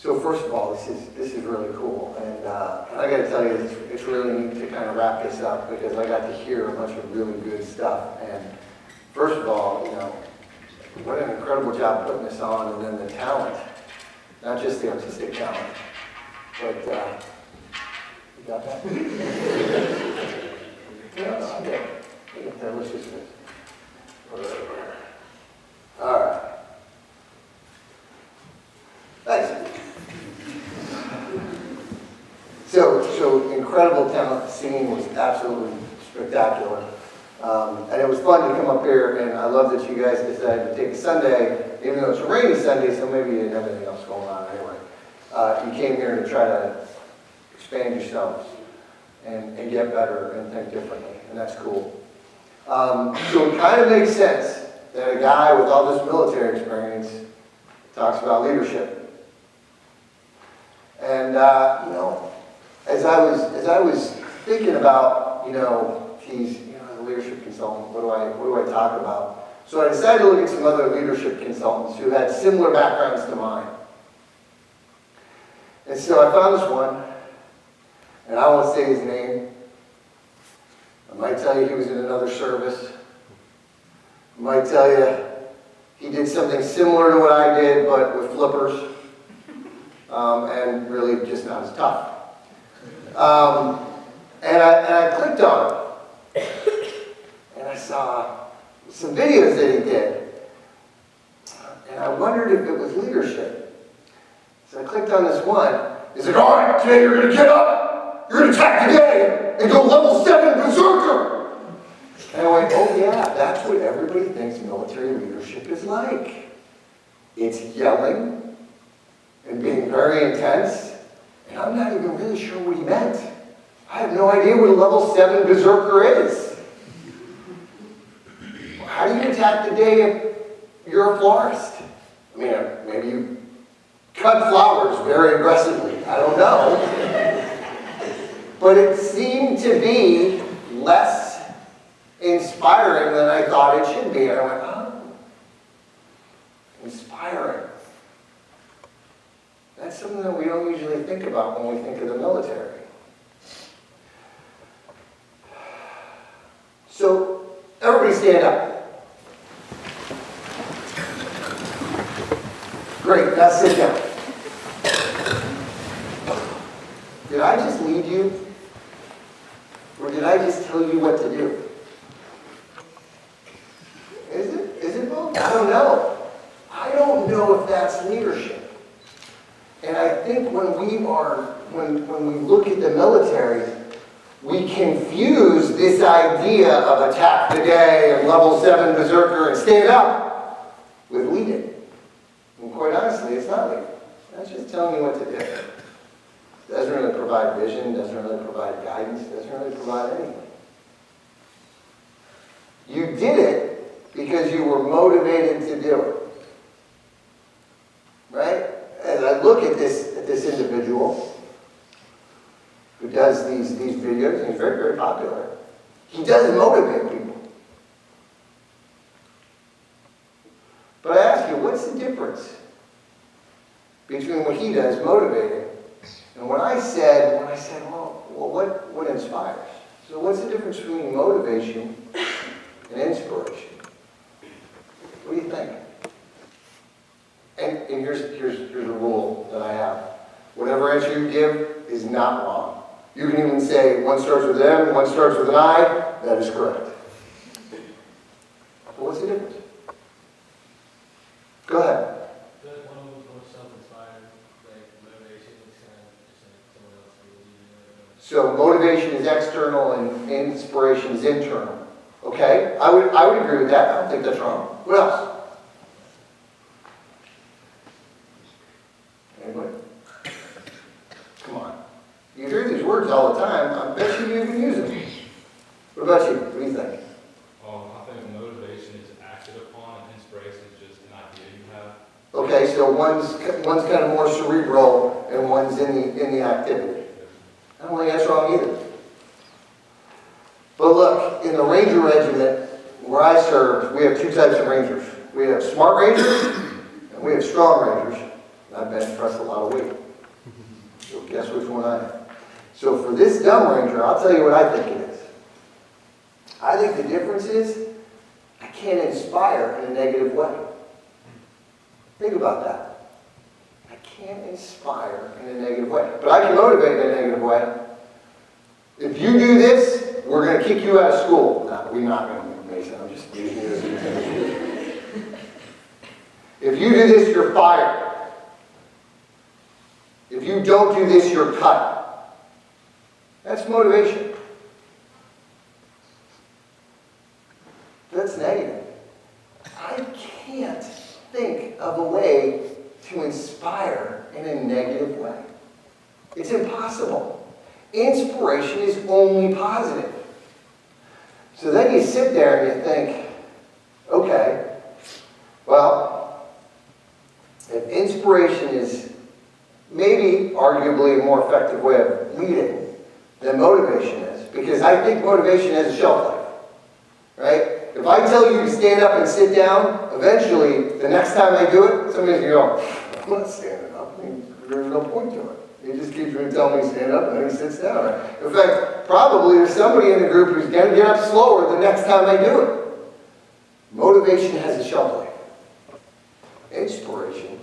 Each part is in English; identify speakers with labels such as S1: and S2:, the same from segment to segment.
S1: So first of all, this is really cool, and I got to tell you, it's really neat to kind of wrap this up because I got to hear a bunch of really good stuff. And first of all, what an incredible job putting this on, and then the talent, not just the artistic talent, but you got that? Yeah, okay. Let's just all right. Nice. So incredible talent. The singing was absolutely spectacular. And it was fun to come up here, and I love that you guys decided to take a Sunday, even though it's a rainy Sunday, so maybe you didn't have anything else going on anyway. You came here to try to expand yourselves and get better and think differently, and that's cool. So it kind of makes sense that a guy with all this military experience talks about leadership. And as I was thinking about, geez, as a leadership consultant, what do I talk about? So I decided to look at some other leadership consultants who had similar backgrounds to mine. And so I found this one, and I won't say his name. I might tell you he was in another service. I might tell you he did something similar to what I did, but with flippers, and really just not as tough. And I clicked on him, and I saw some videos that he did, and I wondered if it was leadership. So I clicked on this one. He's like, all right, today you're going to get up, you're going to attack the day, and go level 7 berserker. And I went, oh yeah, that's what everybody thinks military leadership is like. It's yelling and being very intense, and I'm not even really sure what he meant. I have no idea what a level 7 berserker is. How do you attack the day if you're a florist? I mean, maybe you cut flowers very aggressively. I don't know. But it seemed to be less inspiring than I thought it should be. And I went, oh, inspiring. That's something that we don't usually think about when we think of the military. So, everybody stand up. Great, now sit down. Did I just lead you? Or did I just tell you what to do? Is it both? I don't know. I don't know if that's leadership. And I think when we look at the military, we confuse this idea of attack the day and level 7 berserker and stand up with leading. And quite honestly, it's not leading. That's just telling you what to do. Doesn't really provide vision, doesn't really provide guidance, doesn't really provide anything. You did it because you were motivated to do it. Right? As I look at this individual who does these videos, and he's very, very popular, he does motivate people. But I ask you, what's the difference between what he does, motivating, and when I said, well, what inspires? So what's the difference between motivation and inspiration? What do you think? And here's a rule that I have. Whatever answer you give is not wrong. You can even say one starts with M, one starts with an I. That is correct. But what's the difference? Go ahead.
S2: One of them was more self-inspired, like motivation is kind of just like someone else believing.
S1: So motivation is external and inspiration is internal. Okay? I would agree with that. I don't think that's wrong. What else? Anybody? Come on. You hear these words all the time. I bet you even use them. What about you? What do you think?
S3: I think motivation is acted upon and inspiration is just an idea you have.
S1: Okay, so one's kind of more cerebral and one's in the activity. I don't think that's wrong either. But look, in the Ranger Regiment where I served, we have two types of Rangers. We have smart Rangers and we have strong Rangers. and I bench press a lot of weight. So guess which one I am. So for this dumb ranger, I'll tell you what I think it is. I think the difference is I can't inspire in a negative way. Think about that. I can't inspire in a negative way. But I can motivate in a negative way. If you do this, we're going to kick you out of school. No, we're not going to, Mason. I'm just using you as an example. If you do this, you're fired. If you don't do this, you're cut. That's motivation. That's negative. I can't think of a way to inspire in a negative way. It's impossible. Inspiration is only positive. So then you sit there and you think, okay, well, if inspiration is maybe arguably a more effective way of leading than motivation is, because I think motivation has a shelf life, right? If I tell you to stand up and sit down, eventually, the next time I do it, somebody's going to go, I'm not standing up. I mean, there's no point to it. He just keeps trying to tell me to stand up, and then he sits down. Right? In fact, probably there's somebody in the group who's going to get up slower the next time I do it. Motivation has a shelf life. Inspiration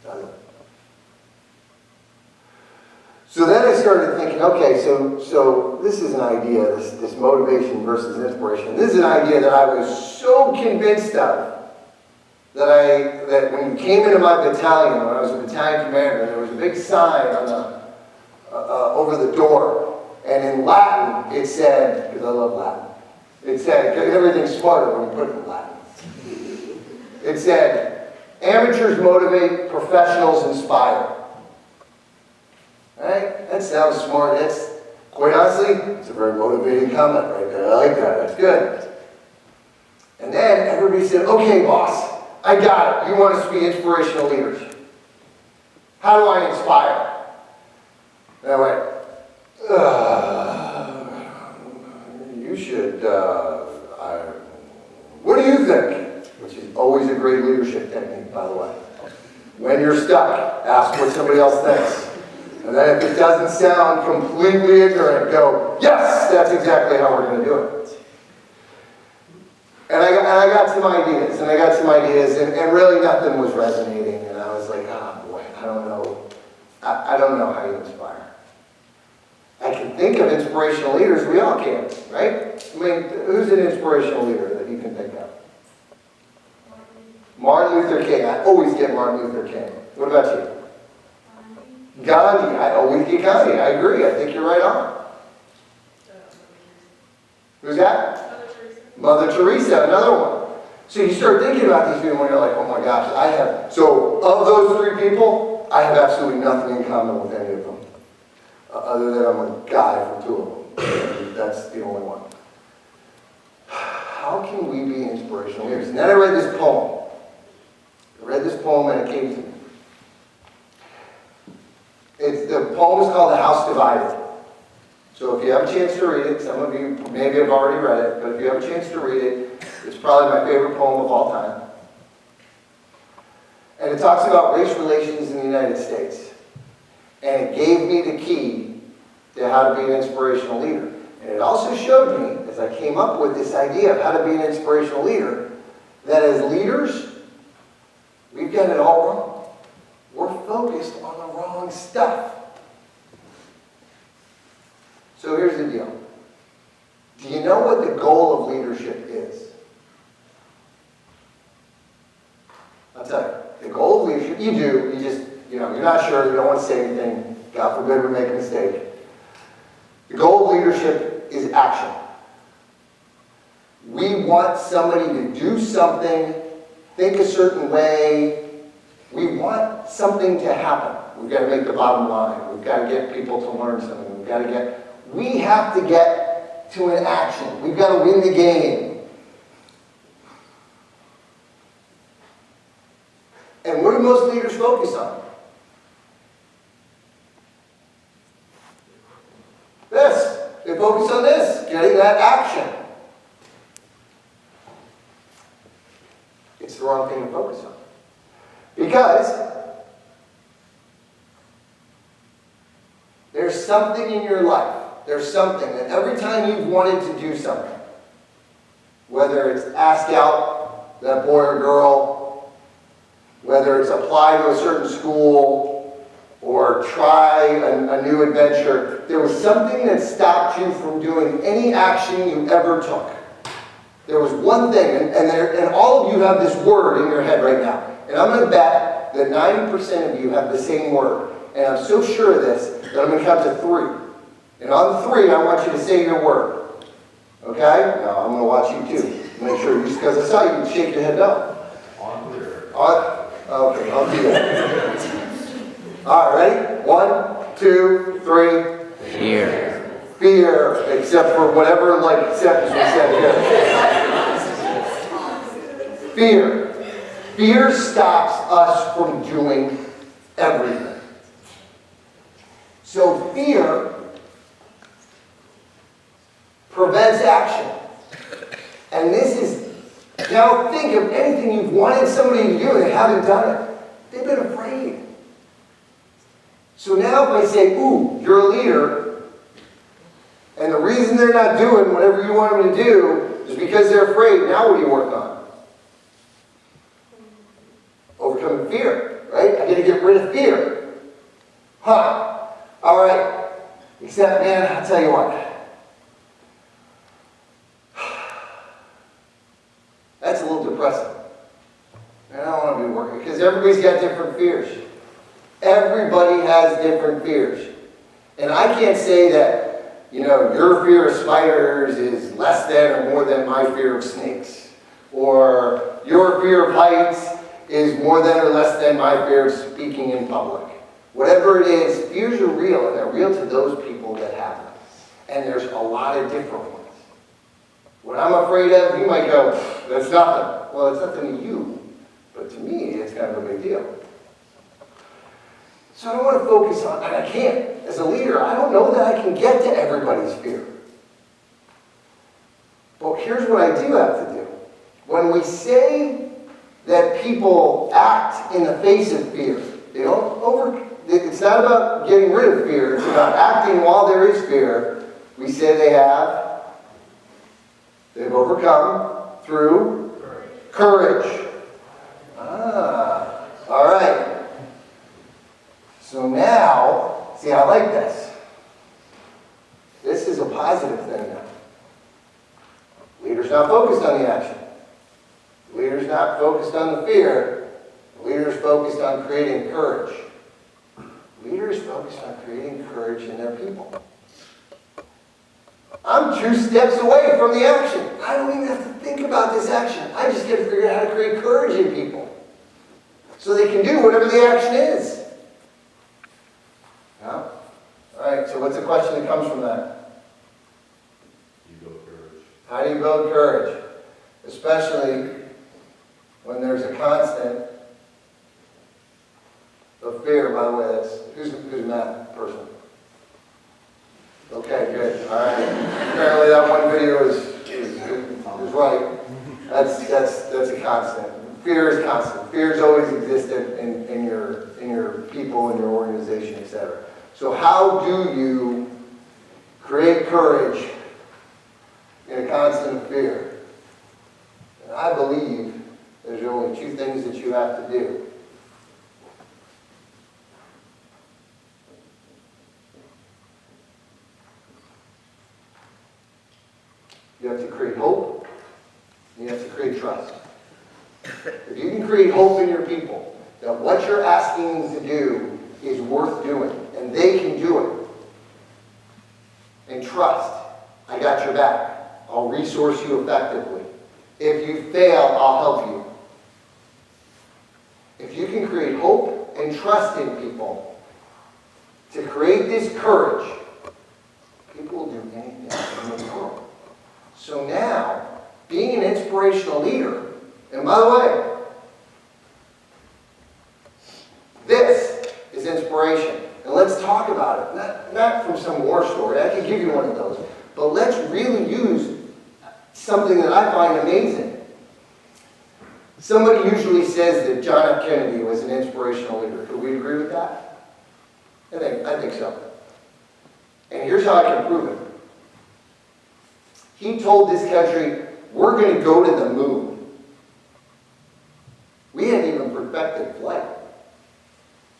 S1: doesn't. So then I started thinking, okay, so this is an idea, this motivation versus inspiration. This is an idea that I was so convinced of that when you came into my battalion, when I was a battalion commander, there was a big sign on the over the door, and in Latin it said, because I love Latin, it said, everything's smarter when you put it in Latin. It said, amateurs motivate, professionals inspire. Right? That sounds smart. That's, quite honestly, it's a very motivating comment right there. I like that. That's good. And then everybody said, okay, boss, I got it. You want us to be inspirational leaders. How do I inspire? And I went, you should, what do you think? Which is always a great leadership technique, by the way. When you're stuck, ask what somebody else thinks. And then if it doesn't sound completely ignorant, go, yes, that's exactly how we're going to do it. And I got some ideas, and really nothing was resonating, and I was like, oh boy, I don't know. I don't know how you inspire. I can think of inspirational leaders, we all can, right? I mean, who's an inspirational leader that you can think of? Martin Luther King. I always get Martin Luther King. What about you? Gandhi. I always get Gandhi. I agree. I think you're right on. Who's that? Mother Teresa, another one. So you start thinking about these people and you're like, oh my gosh, so of those three people, I have absolutely nothing in common with any of them. Other than I'm a guy for two of them. That's the only one. How can we be inspirational leaders? And then I read this poem. And it came to me. The poem is called The House Divided. So if you have a chance to read it, some of you maybe have already read it, but if you have a chance to read it, it's probably my favorite poem of all time. And it talks about race relations in the United States. And it gave me the key to how to be an inspirational leader. And it also showed me, as I came up with this idea of how to be an inspirational leader, that as leaders, we've got it all wrong. We're focused on the wrong stuff. So here's the deal. Do you know what the goal of leadership is? I'll tell you. The goal of leadership, you do. You just, you're not sure. You don't want to say anything. God forbid we make a mistake. The goal of leadership is action. We want somebody to do something, think a certain way. We want something to happen. We've got to make the bottom line. We've got to get people to learn something. We have to get to an action. We've got to win the game. And what do most leaders focus on? This. They focus on this, getting that action. It's the wrong thing to focus on. Because There's something in your life. There's something that every time you've wanted to do something, whether it's ask out that boy or girl, whether it's apply to a certain school, or try a new adventure, there was something that stopped you from doing any action you ever took. There was one thing, and all of you have this word in your head right now. And I'm going to bet that 90% of you have the same word. And I'm so sure of this that I'm going to count to 3. And on 3, I want you to say your word. Okay? Now, I'm going to watch you too. Make sure, just because I saw you, you shake your head no.
S3: On clear.
S1: Okay, I'll do that. All right, ready? 1, 2, 3.
S4: Fear.
S1: Fear, except for whatever, sentence we said here. Fear. Fear stops us from doing everything. So fear prevents action. And this is, now think of anything you've wanted somebody to do and they haven't done it. They've been afraid. So now if I say, ooh, you're a leader, and the reason they're not doing whatever you want them to do is because they're afraid, now what do you work on? Overcoming fear, right? I got to get rid of fear. Huh. All right. Except, man, I'll tell you what. That's a little depressing. And I don't want to be working because everybody's got different fears. Everybody has different fears. And I can't say that, your fear of spiders is less than or more than my fear of snakes. Or your fear of heights is more than or less than my fear of speaking in public. Whatever it is, fears are real, and they're real to those people that have them. And there's a lot of different ones. What I'm afraid of, you might go, that's nothing. Well, it's nothing to you, but to me, it's kind of a big deal. So I don't want to focus on, and I can't. As a leader, I don't know that I can get to everybody's fear. But here's what I do have to do. When we say that people act in the face of fear, it's not about getting rid of fear, it's about acting while there is fear. We say they've overcome through courage. All right. So now, see, I like this. This is a positive thing now. Leader's not focused on the action. Leader's not focused on the fear. Leader's focused on creating courage. Leaders focused on creating courage in their people. I'm 2 steps away from the action. I don't even have to think about this action. I just got to figure out how to create courage in people so they can do whatever the action is. Yeah? All right, so what's the question that comes from that?
S3: You build courage.
S1: How do you build courage? Especially when there's a constant of fear. By the way, that's who's a math person? Okay, good. All right. Apparently that one video is right. That's a constant. Fear is constant. Fear has always existed in your people, in your organization, etc. So how do you create courage in a constant fear? And I believe there's only 2 things that you have to do. You have to create hope, and you have to create trust. If you can create hope in your people, that what you're asking them to do is worth doing, and they can do it, and trust, I got your back. I'll resource you effectively. If you fail, I'll help you. If you can create hope and trust in people to create this courage, people will do anything in the world. So now, being an inspirational leader, and by the way, this is inspiration. And let's talk about it. Not from some war story. I could give you one of those. But let's really use something that I find amazing. Somebody usually says that John F. Kennedy was an inspirational leader. Could we agree with that? I think so. And here's how I can prove it. He told this country, we're going to go to the moon. We hadn't even perfected flight.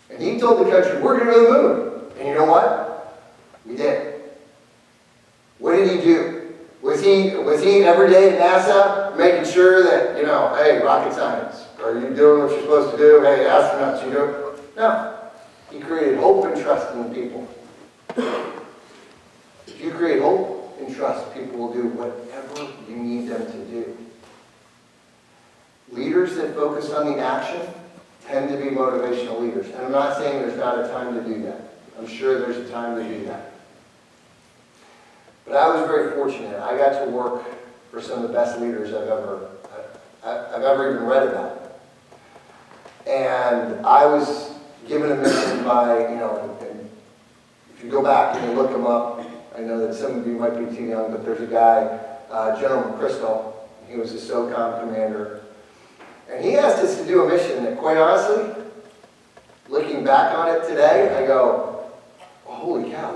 S1: And he told the country, we're going to go to the moon. And you know what? We did. What did he do? Was he every day at NASA making sure that, hey, rocket science, are you doing what you're supposed to do? Hey, astronauts, you do it? No. He created hope and trust in the people. If you create hope and trust, people will do whatever you need them to do. Leaders that focus on the action tend to be motivational leaders. And I'm not saying there's not a time to do that. I'm sure there's a time to do that. But I was very fortunate. I got to work for some of the best leaders I've ever even read about. And I was given a mission by, and if you go back and you look them up, I know that some of you might be too young, but there's a guy, General McChrystal. He was a SOCOM commander. And he asked us to do a mission that, quite honestly, looking back on it today, I go, oh, holy cow,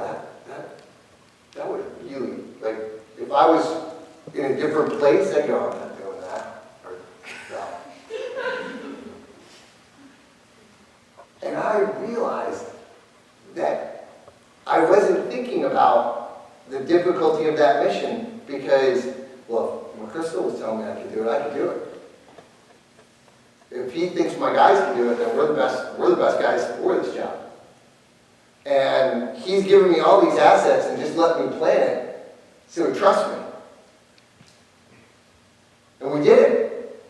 S1: that would really, like, if I was in a different place, I'd go, I'm not doing that. Or, no. And I realized that I wasn't thinking about the difficulty of that mission because, well, if McChrystal was telling me I could do it, I could do it. If he thinks my guys can do it, then we're the best guys for this job. And he's given me all these assets and just let me plan it, so trust me. And we did it.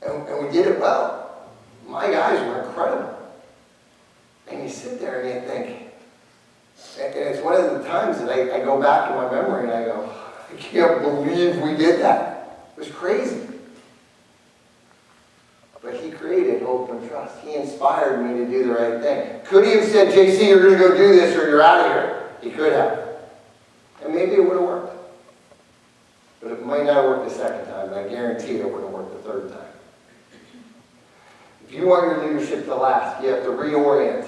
S1: And we did it well. My guys were incredible. And you sit there and you think, and it's one of the times that I go back to my memory and I go, I can't believe we did that. It was crazy. But he created hope and trust. He inspired me to do the right thing. Could he have said, JC, you're going to go do this or you're out of here? He could have. And maybe it would have worked. But it might not have worked the second time, but I guarantee it would have worked the third time. If you want your leadership to last, you have to reorient.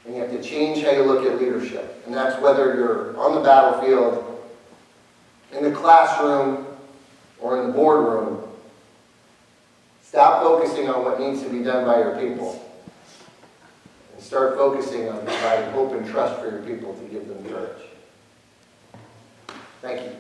S1: And you have to change how you look at leadership. And that's whether you're on the battlefield, in the classroom, or in the boardroom. Stop focusing on what needs to be done by your people. And start focusing on providing hope and trust for your people to give them courage. Thank you.